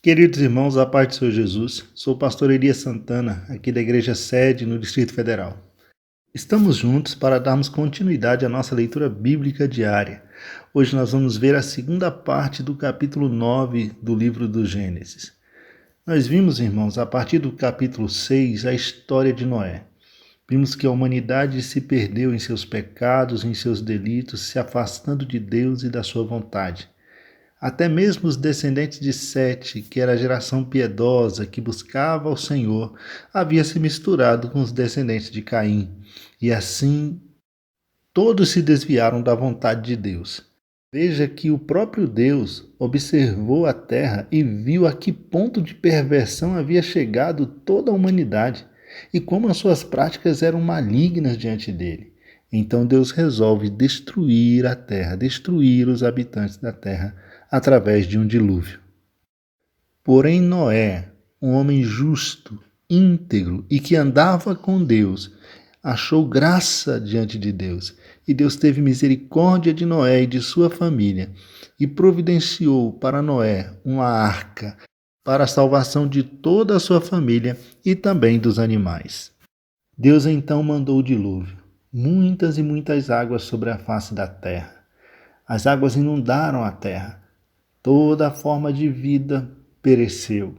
Queridos irmãos, a paz do Senhor Jesus, sou o pastor Elias Santana, aqui da Igreja Sede, no Distrito Federal. Estamos juntos para darmos continuidade à nossa leitura bíblica diária. Hoje nós vamos ver a segunda parte do capítulo 9 do livro do Gênesis. Nós vimos, irmãos, a partir do capítulo 6, a história de Noé. Vimos que a humanidade se perdeu em seus pecados, em seus delitos, se afastando de Deus e da sua vontade. Até mesmo os descendentes de Sete, que era a geração piedosa que buscava ao Senhor, havia se misturado com os descendentes de Caim, e assim todos se desviaram da vontade de Deus. Veja que o próprio Deus observou a terra e viu a que ponto de perversão havia chegado toda a humanidade e como as suas práticas eram malignas diante dele. Então Deus resolve destruir a terra, destruir os habitantes da terra através de um dilúvio. Porém Noé, um homem justo, íntegro e que andava com Deus, achou graça diante de Deus, e Deus teve misericórdia de Noé e de sua família, e providenciou para Noé uma arca para a salvação de toda a sua família e também dos animais. Deus então mandou o dilúvio, muitas e muitas águas sobre a face da terra. As águas inundaram a terra, toda a forma de vida pereceu.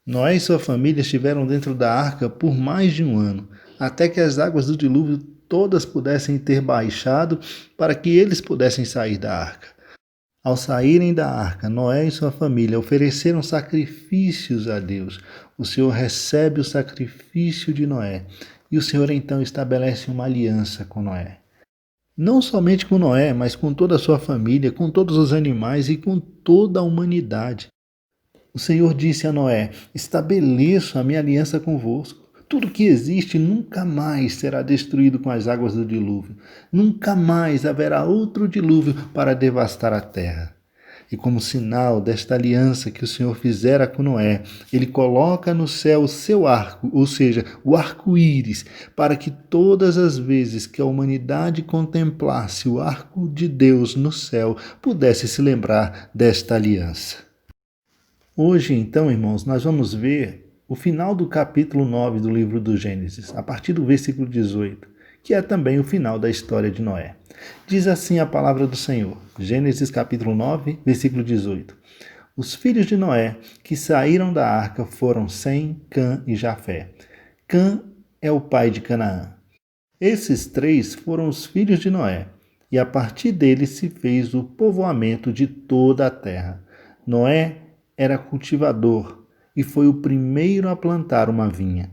Noé e sua família estiveram dentro da arca por mais de um ano, até que as águas do dilúvio todas pudessem ter baixado para que eles pudessem sair da arca. Ao saírem da arca, Noé e sua família ofereceram sacrifícios a Deus. O Senhor recebe o sacrifício de Noé e o Senhor então estabelece uma aliança com Noé. Não somente com Noé, mas com toda a sua família, com todos os animais e com toda a humanidade. O Senhor disse a Noé: estabeleço a minha aliança convosco. Tudo que existe nunca mais será destruído com as águas do dilúvio. Nunca mais haverá outro dilúvio para devastar a terra. E como sinal desta aliança que o Senhor fizera com Noé, ele coloca no céu o seu arco, ou seja, o arco-íris, para que todas as vezes que a humanidade contemplasse o arco de Deus no céu, pudesse se lembrar desta aliança. Hoje, então, irmãos, nós vamos ver o final do capítulo 9 do livro do Gênesis, a partir do versículo 18, que é também o final da história de Noé. Diz assim a palavra do Senhor, Gênesis capítulo 9, versículo 18. Os filhos de Noé que saíram da arca foram Sem, Cã e Jafé. Cã é o pai de Canaã. Esses três foram os filhos de Noé, e a partir deles se fez o povoamento de toda a terra. Noé era cultivador e foi o primeiro a plantar uma vinha.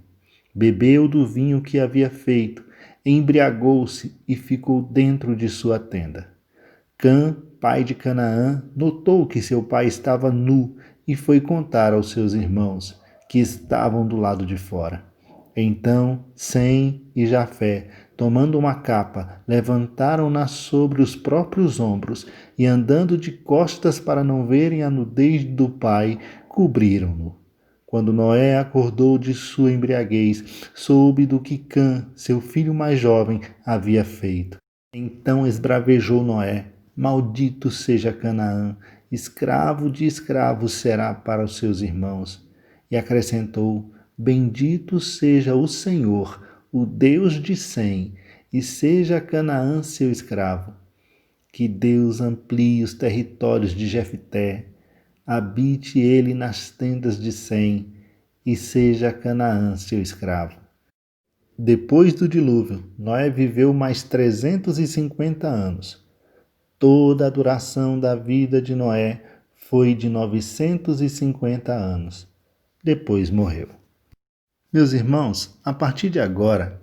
Bebeu do vinho que havia feito, embriagou-se e ficou dentro de sua tenda. Cã, pai de Canaã, notou que seu pai estava nu e foi contar aos seus irmãos, que estavam do lado de fora. Então Sem e Jafé, tomando uma capa, levantaram-na sobre os próprios ombros e, andando de costas para não verem a nudez do pai, cobriram-no. Quando Noé acordou de sua embriaguez, soube do que Cã, seu filho mais jovem, havia feito. Então esbravejou Noé: maldito seja Canaã, escravo de escravos será para os seus irmãos. E acrescentou: bendito seja o Senhor, o Deus de Sem, e seja Canaã seu escravo. Que Deus amplie os territórios de Jefté, habite ele nas tendas de Sem, e seja Canaã seu escravo. Depois do dilúvio, Noé viveu mais 350 anos. Toda a duração da vida de Noé foi de 950 anos. Depois morreu. Meus irmãos, a partir de agora,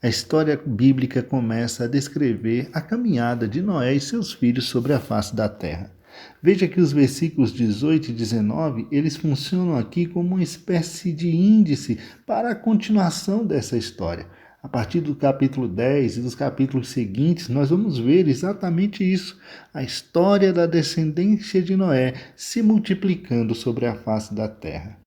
a história bíblica começa a descrever a caminhada de Noé e seus filhos sobre a face da terra. Veja que os versículos 18 e 19, eles funcionam aqui como uma espécie de índice para a continuação dessa história. A partir do capítulo 10 e dos capítulos seguintes, nós vamos ver exatamente isso, a história da descendência de Noé se multiplicando sobre a face da terra.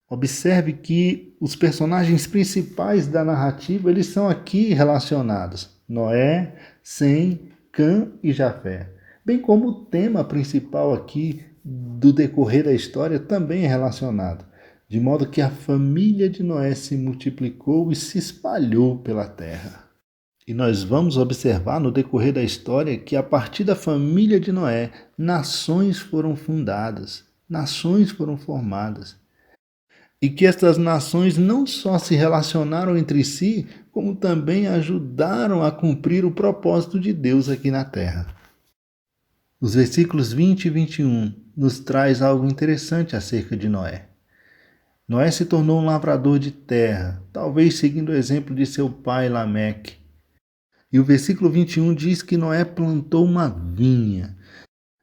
Observe que os personagens principais da narrativa, eles são aqui relacionados: Noé, Sem, Cã e Jafé. Bem como o tema principal aqui do decorrer da história também é relacionado, de modo que a família de Noé se multiplicou e se espalhou pela terra. E nós vamos observar no decorrer da história que a partir da família de Noé, nações foram fundadas, nações foram formadas. E que estas nações não só se relacionaram entre si, como também ajudaram a cumprir o propósito de Deus aqui na terra. Os versículos 20 e 21 nos traz algo interessante acerca de Noé. Noé se tornou um lavrador de terra, talvez seguindo o exemplo de seu pai Lameque. E o versículo 21 diz que Noé plantou uma vinha,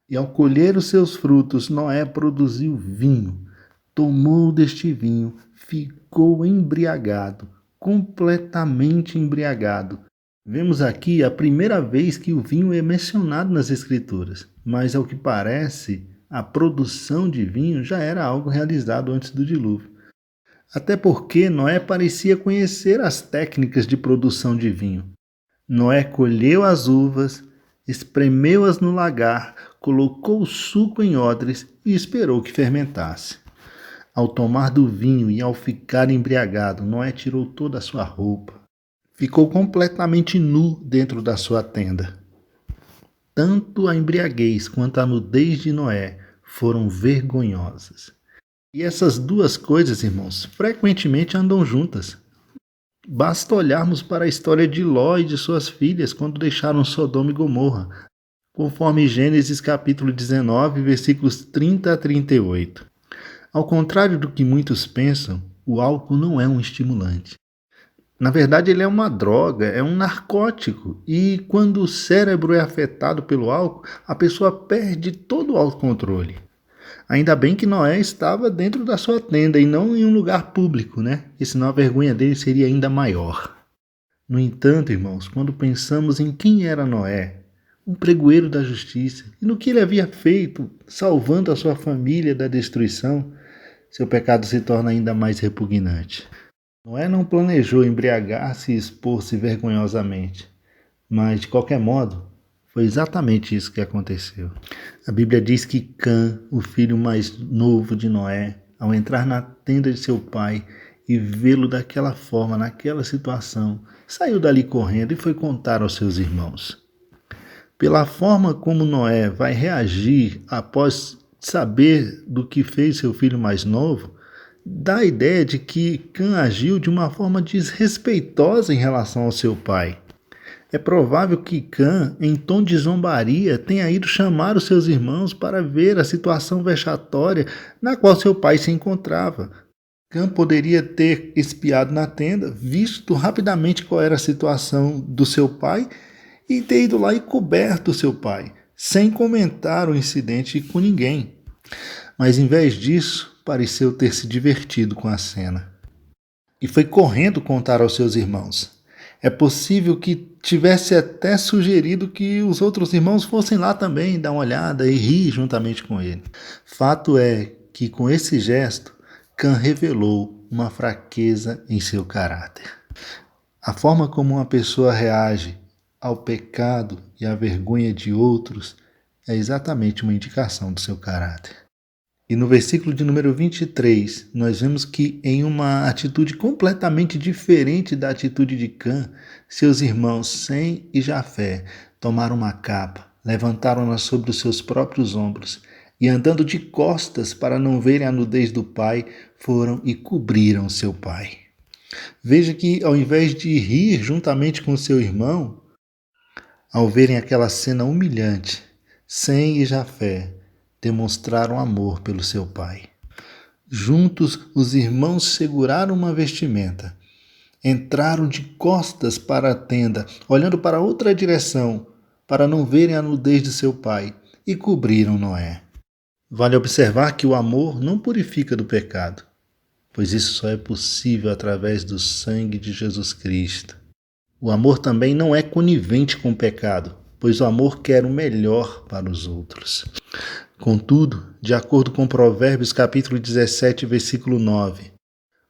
e ao colher os seus frutos, Noé produziu vinho. Tomou deste vinho, ficou embriagado, completamente embriagado. Vemos aqui a primeira vez que o vinho é mencionado nas Escrituras, mas ao que parece, a produção de vinho já era algo realizado antes do dilúvio. Até porque Noé parecia conhecer as técnicas de produção de vinho. Noé colheu as uvas, espremeu-as no lagar, colocou o suco em odres e esperou que fermentasse. Ao tomar do vinho e ao ficar embriagado, Noé tirou toda a sua roupa. Ficou completamente nu dentro da sua tenda. Tanto a embriaguez quanto a nudez de Noé foram vergonhosas. E essas duas coisas, irmãos, frequentemente andam juntas. Basta olharmos para a história de Ló e de suas filhas quando deixaram Sodoma e Gomorra, conforme Gênesis capítulo 19, versículos 30 a 38. Ao contrário do que muitos pensam, o álcool não é um estimulante. Na verdade, ele é uma droga, é um narcótico. E quando o cérebro é afetado pelo álcool, a pessoa perde todo o autocontrole. Ainda bem que Noé estava dentro da sua tenda e não em um lugar público, né? E senão a vergonha dele seria ainda maior. No entanto, irmãos, quando pensamos em quem era Noé, um pregoeiro da justiça, e no que ele havia feito, salvando a sua família da destruição, seu pecado se torna ainda mais repugnante. Noé não planejou embriagar-se e expor-se vergonhosamente, mas, de qualquer modo, foi exatamente isso que aconteceu. A Bíblia diz que Cã, o filho mais novo de Noé, ao entrar na tenda de seu pai e vê-lo daquela forma, naquela situação, saiu dali correndo e foi contar aos seus irmãos. Pela forma como Noé vai reagir após saber do que fez seu filho mais novo, dá a ideia de que Cã agiu de uma forma desrespeitosa em relação ao seu pai. É provável que Cã, em tom de zombaria, tenha ido chamar os seus irmãos para ver a situação vexatória na qual seu pai se encontrava. Cã poderia ter espiado na tenda, visto rapidamente qual era a situação do seu pai e ter ido lá e coberto seu pai, sem comentar o incidente com ninguém. Mas em vez disso, pareceu ter se divertido com a cena. E foi correndo contar aos seus irmãos. É possível que tivesse até sugerido que os outros irmãos fossem lá também dar uma olhada e rir juntamente com ele. Fato é que com esse gesto, Cã revelou uma fraqueza em seu caráter. A forma como uma pessoa reage ao pecado e à vergonha de outros é exatamente uma indicação do seu caráter. E no versículo de número 23, nós vemos que em uma atitude completamente diferente da atitude de Cã, seus irmãos Sem e Jafé tomaram uma capa, levantaram-na sobre os seus próprios ombros e, andando de costas para não verem a nudez do pai, foram e cobriram seu pai. Veja que, ao invés de rir juntamente com seu irmão, ao verem aquela cena humilhante, Sem e Jafé demonstraram amor pelo seu pai. Juntos, os irmãos seguraram uma vestimenta, entraram de costas para a tenda, olhando para outra direção, para não verem a nudez de seu pai, e cobriram Noé. Vale observar que o amor não purifica do pecado, pois isso só é possível através do sangue de Jesus Cristo. O amor também não é conivente com o pecado, pois o amor quer o melhor para os outros. Contudo, de acordo com Provérbios capítulo 17, versículo 9,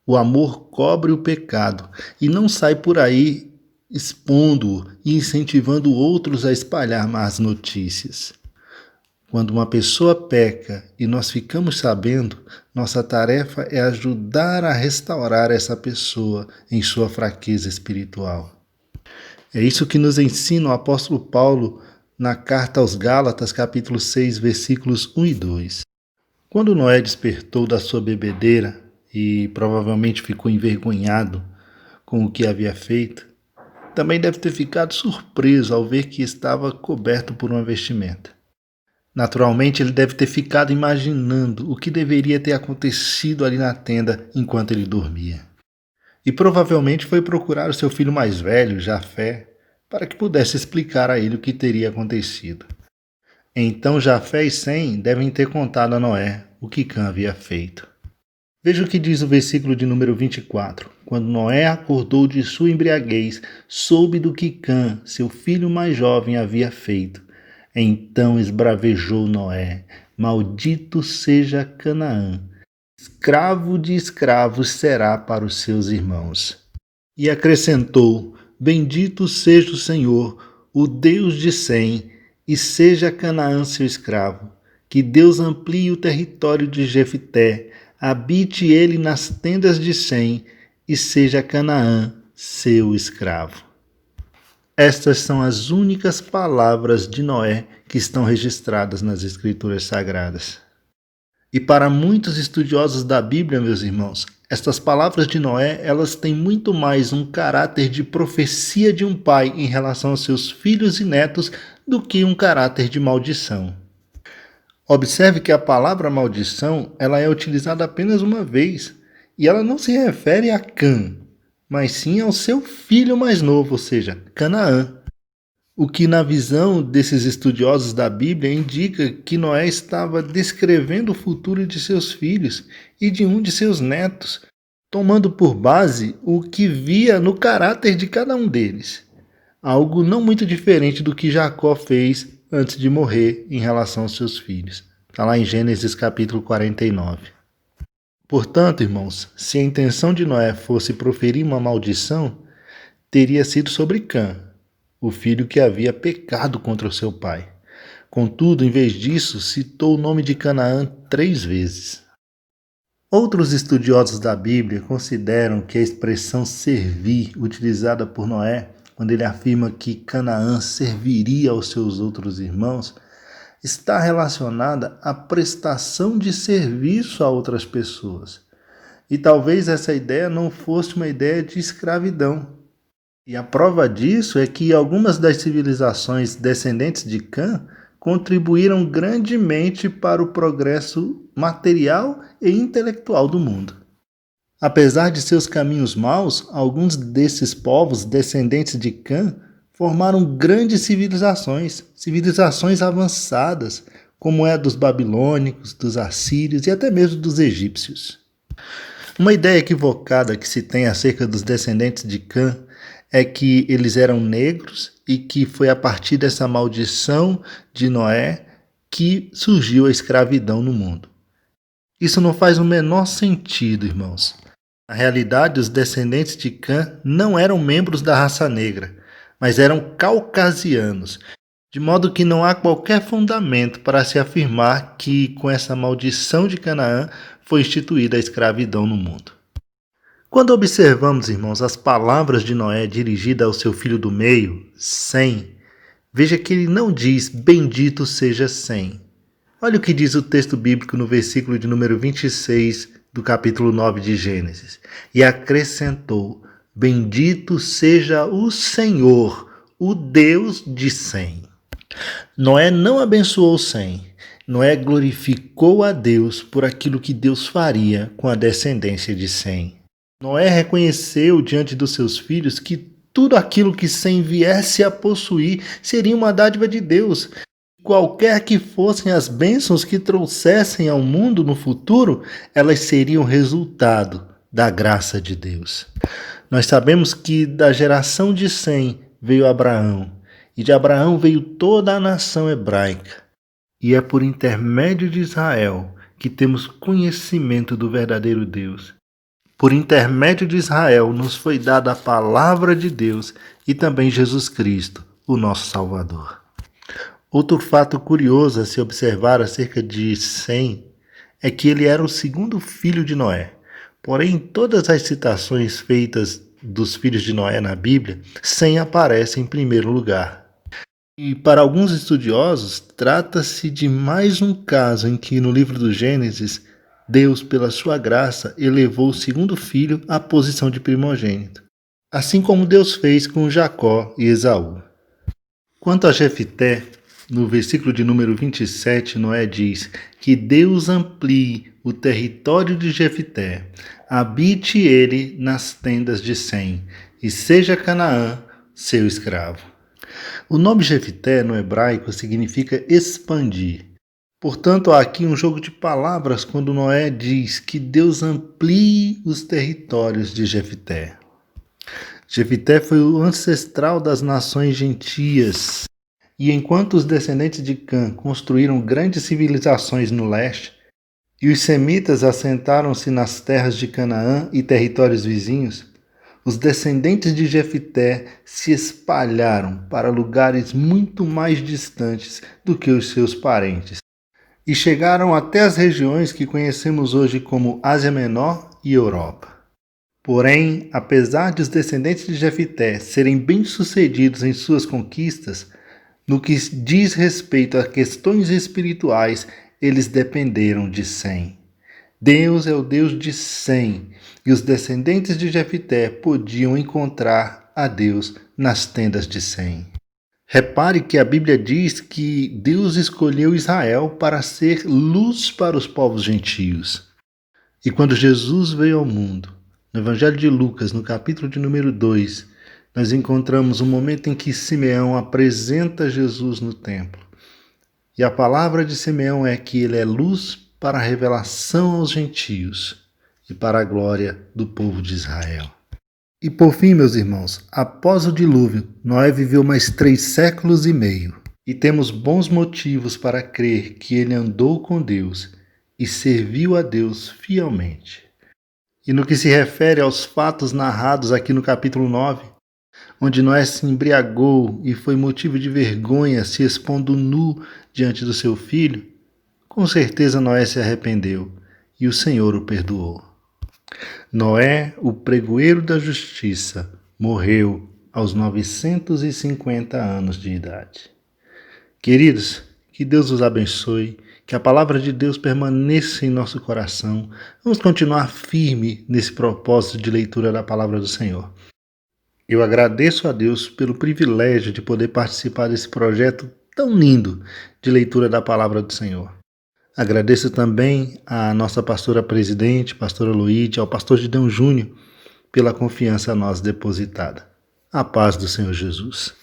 o amor cobre o pecado e não sai por aí expondo-o e incentivando outros a espalhar más notícias. Quando uma pessoa peca e nós ficamos sabendo, nossa tarefa é ajudar a restaurar essa pessoa em sua fraqueza espiritual. É isso que nos ensina o apóstolo Paulo na carta aos Gálatas, capítulo 6, versículos 1 e 2. Quando Noé despertou da sua bebedeira e provavelmente ficou envergonhado com o que havia feito, também deve ter ficado surpreso ao ver que estava coberto por uma vestimenta. Naturalmente, ele deve ter ficado imaginando o que deveria ter acontecido ali na tenda enquanto ele dormia. E provavelmente foi procurar o seu filho mais velho, Jafé, para que pudesse explicar a ele o que teria acontecido. Então Jafé e Sem devem ter contado a Noé o que Cã havia feito. Veja o que diz o versículo de número 24. Quando Noé acordou de sua embriaguez, soube do que Cã, seu filho mais jovem, havia feito. Então esbravejou Noé: maldito seja Canaã, escravo de escravos será para os seus irmãos. E acrescentou: bendito seja o Senhor, o Deus de Sem, e seja Canaã seu escravo. Que Deus amplie o território de Jefté, habite ele nas tendas de Sem, e seja Canaã seu escravo. Estas são as únicas palavras de Noé que estão registradas nas Escrituras Sagradas. E para muitos estudiosos da Bíblia, meus irmãos, estas palavras de Noé, elas têm muito mais um caráter de profecia de um pai em relação aos seus filhos e netos do que um caráter de maldição. Observe que a palavra maldição, ela é utilizada apenas uma vez, e ela não se refere a Cã, mas sim ao seu filho mais novo, ou seja, Canaã. O que na visão desses estudiosos da Bíblia indica que Noé estava descrevendo o futuro de seus filhos e de um de seus netos, tomando por base o que via no caráter de cada um deles. Algo não muito diferente do que Jacó fez antes de morrer em relação aos seus filhos. Está lá em Gênesis capítulo 49. Portanto, irmãos, se a intenção de Noé fosse proferir uma maldição, teria sido sobre Cã, o filho que havia pecado contra o seu pai. Contudo, em vez disso, citou o nome de Canaã 3 vezes. Outros estudiosos da Bíblia consideram que a expressão servir, utilizada por Noé, quando ele afirma que Canaã serviria aos seus outros irmãos, está relacionada à prestação de serviço a outras pessoas. E talvez essa ideia não fosse uma ideia de escravidão. E a prova disso é que algumas das civilizações descendentes de Cã contribuíram grandemente para o progresso material e intelectual do mundo. Apesar de seus caminhos maus, alguns desses povos descendentes de Cã formaram grandes civilizações avançadas, como é a dos babilônicos, dos assírios e até mesmo dos egípcios. Uma ideia equivocada que se tem acerca dos descendentes de Cã é que eles eram negros e que foi a partir dessa maldição de Noé que surgiu a escravidão no mundo. Isso não faz o menor sentido, irmãos. Na realidade, os descendentes de Cã não eram membros da raça negra, mas eram caucasianos, de modo que não há qualquer fundamento para se afirmar que, com essa maldição de Canaã, foi instituída a escravidão no mundo. Quando observamos, irmãos, as palavras de Noé dirigidas ao seu filho do meio, Sem, veja que ele não diz bendito seja Sem. Olha o que diz o texto bíblico no versículo de número 26 do capítulo 9 de Gênesis. E acrescentou: bendito seja o Senhor, o Deus de Sem. Noé não abençoou Sem. Noé glorificou a Deus por aquilo que Deus faria com a descendência de Sem. Noé reconheceu diante dos seus filhos que tudo aquilo que Sem viesse a possuir seria uma dádiva de Deus. Qualquer que fossem as bênçãos que trouxessem ao mundo no futuro, elas seriam resultado da graça de Deus. Nós sabemos que da geração de Sem veio Abraão, e de Abraão veio toda a nação hebraica. E é por intermédio de Israel que temos conhecimento do verdadeiro Deus. Por intermédio de Israel nos foi dada a palavra de Deus e também Jesus Cristo, o nosso Salvador. Outro fato curioso a se observar acerca de Sem é que ele era o segundo filho de Noé. Porém, em todas as citações feitas dos filhos de Noé na Bíblia, Sem aparece em primeiro lugar. E para alguns estudiosos, trata-se de mais um caso em que no livro do Gênesis, Deus, pela sua graça, elevou o segundo filho à posição de primogênito, assim como Deus fez com Jacó e Esaú. Quanto a Jefité, no versículo de número 27, Noé diz que Deus amplie o território de Jefité, habite ele nas tendas de Sem, e seja Canaã seu escravo. O nome Jefité no hebraico significa expandir. Portanto, há aqui um jogo de palavras quando Noé diz que Deus amplie os territórios de Jefité. Jefité foi o ancestral das nações gentias. E enquanto os descendentes de Cã construíram grandes civilizações no leste, e os semitas assentaram-se nas terras de Canaã e territórios vizinhos, os descendentes de Jefité se espalharam para lugares muito mais distantes do que os seus parentes, e chegaram até as regiões que conhecemos hoje como Ásia Menor e Europa. Porém, apesar de os descendentes de Jefité serem bem-sucedidos em suas conquistas, no que diz respeito a questões espirituais, eles dependeram de Sem. Deus é o Deus de Sem, e os descendentes de Jefité podiam encontrar a Deus nas tendas de Sem. Repare que a Bíblia diz que Deus escolheu Israel para ser luz para os povos gentios. E quando Jesus veio ao mundo, no Evangelho de Lucas, no capítulo de número 2, nós encontramos o momento em que Simeão apresenta Jesus no templo. E a palavra de Simeão é que ele é luz para a revelação aos gentios e para a glória do povo de Israel. E por fim, meus irmãos, após o dilúvio, Noé viveu mais 3 séculos e meio. E temos bons motivos para crer que ele andou com Deus e serviu a Deus fielmente. E no que se refere aos fatos narrados aqui no capítulo 9, onde Noé se embriagou e foi motivo de vergonha se expondo nu diante do seu filho, com certeza Noé se arrependeu e o Senhor o perdoou. Noé, o pregoeiro da justiça, morreu aos 950 anos de idade. Queridos, que Deus os abençoe, que a palavra de Deus permaneça em nosso coração. Vamos continuar firme nesse propósito de leitura da palavra do Senhor. Eu agradeço a Deus pelo privilégio de poder participar desse projeto tão lindo de leitura da palavra do Senhor. Agradeço também à nossa pastora presidente, pastora Luíde, ao pastor Gideão Júnior, pela confiança a nós depositada. A paz do Senhor Jesus.